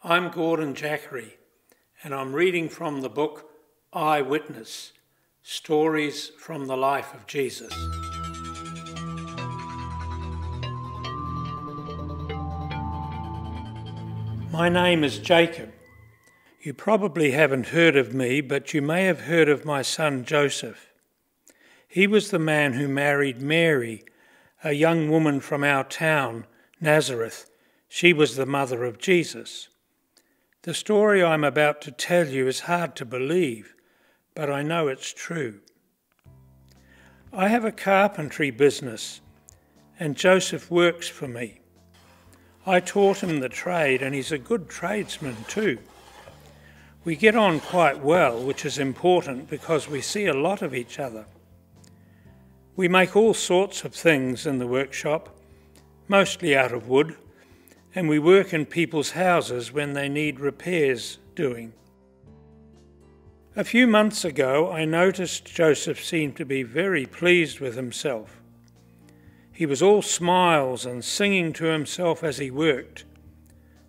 I'm Gordon Jaquiery, and I'm reading from the book Eyewitness, Stories from the Life of Jesus. My name is Jacob. You probably haven't heard of me, but you may have heard of my son Joseph. He was the man who married Mary, a young woman from our town, Nazareth. She was the mother of Jesus. The story I'm about to tell you is hard to believe, but I know it's true. I have a carpentry business, and Joseph works for me. I taught him the trade, and he's a good tradesman too. We get on quite well, which is important because we see a lot of each other. We make all sorts of things in the workshop, mostly out of wood, and we work in people's houses when they need repairs doing. A few months ago, I noticed Joseph seemed to be very pleased with himself. He was all smiles and singing to himself as he worked.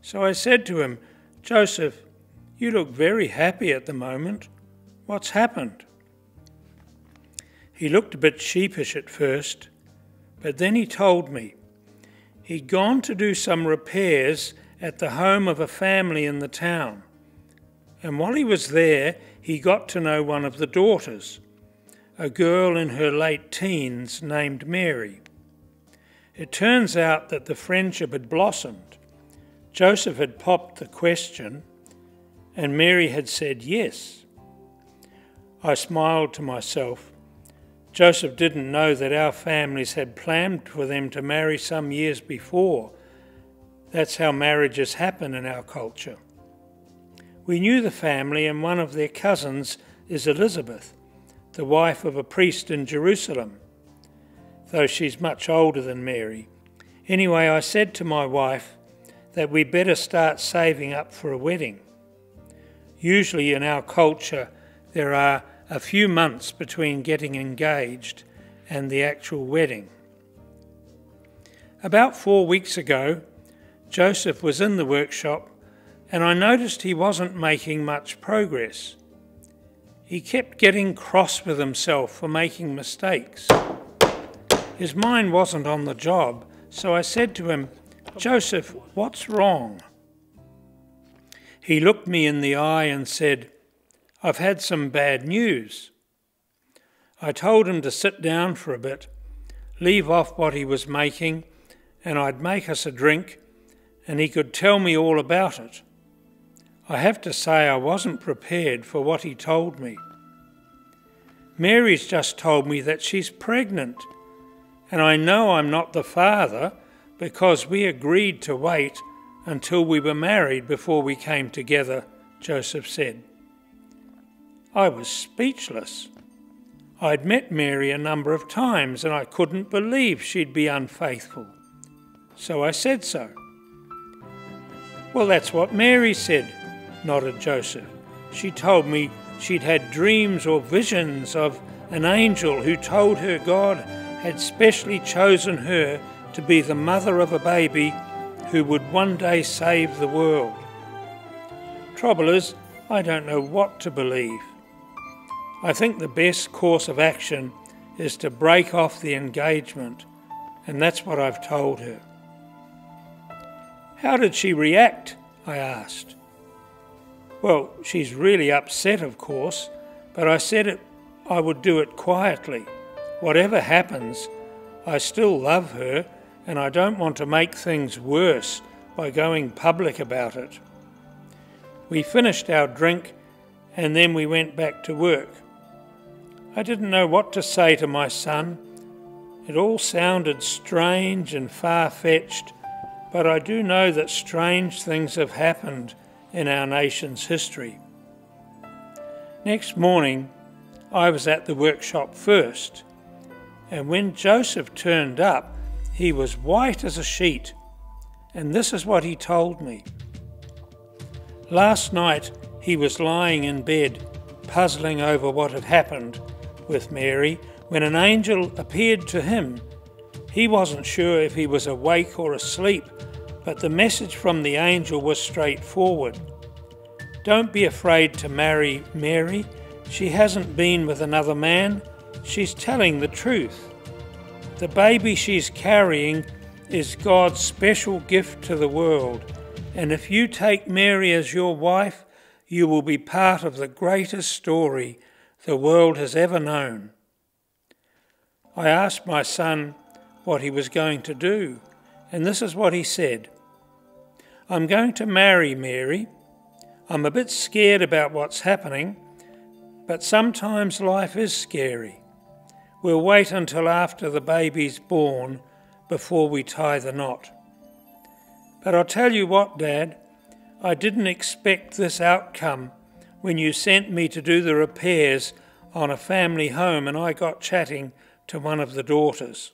So I said to him, "Joseph, you look very happy at the moment. What's happened?" He looked a bit sheepish at first, but then he told me. He'd gone to do some repairs at the home of a family in the town, and while he was there, he got to know one of the daughters, a girl in her late teens named Mary. It turns out that the friendship had blossomed. Joseph had popped the question, and Mary had said yes. I smiled to myself. Joseph didn't know that our families had planned for them to marry some years before. That's how marriages happen in our culture. We knew the family, and one of their cousins is Elizabeth, the wife of a priest in Jerusalem, though she's much older than Mary. Anyway, I said to my wife that we better start saving up for a wedding. Usually in our culture, there are a few months between getting engaged and the actual wedding. About 4 weeks ago, Joseph was in the workshop, and I noticed he wasn't making much progress. He kept getting cross with himself for making mistakes. His mind wasn't on the job, so I said to him, "Joseph, what's wrong?" He looked me in the eye and said, "I've had some bad news." I told him to sit down for a bit, leave off what he was making, and I'd make us a drink, and he could tell me all about it. I have to say I wasn't prepared for what he told me. Mary's just told me that she's pregnant, and I know I'm not the father because we agreed to wait until we were married before we came together, Joseph said. I was speechless. I'd met Mary a number of times and I couldn't believe she'd be unfaithful. So I said so. "Well, that's what Mary said," nodded Joseph. "She told me she'd had dreams or visions of an angel who told her God had specially chosen her to be the mother of a baby who would one day save the world. Trouble is, I don't know what to believe. I think the best course of action is to break off the engagement, and that's what I've told her." "How did she react?" I asked. "Well, she's really upset, of course, but I said I would do it quietly. Whatever happens, I still love her, and I don't want to make things worse by going public about it." We finished our drink, and then we went back to work. I didn't know what to say to my son. It all sounded strange and far-fetched, but I do know that strange things have happened in our nation's history. Next morning, I was at the workshop first, and when Joseph turned up, he was white as a sheet, and this is what he told me. Last night, he was lying in bed, puzzling over what had happened with Mary, when an angel appeared to him. He wasn't sure if he was awake or asleep, But the message from the angel was straightforward. Don't be afraid to marry Mary. She hasn't been with another man. She's telling the truth. The baby she's carrying is God's special gift to the world. And if you take Mary as your wife, you will be part of the greatest story the world has ever known. I asked my son what he was going to do, and this is what he said. I'm going to marry Mary. I'm a bit scared about what's happening, but sometimes life is scary. We'll wait until after the baby's born before we tie the knot. But I'll tell you what, Dad, I didn't expect this outcome when you sent me to do the repairs on a family home and I got chatting to one of the daughters.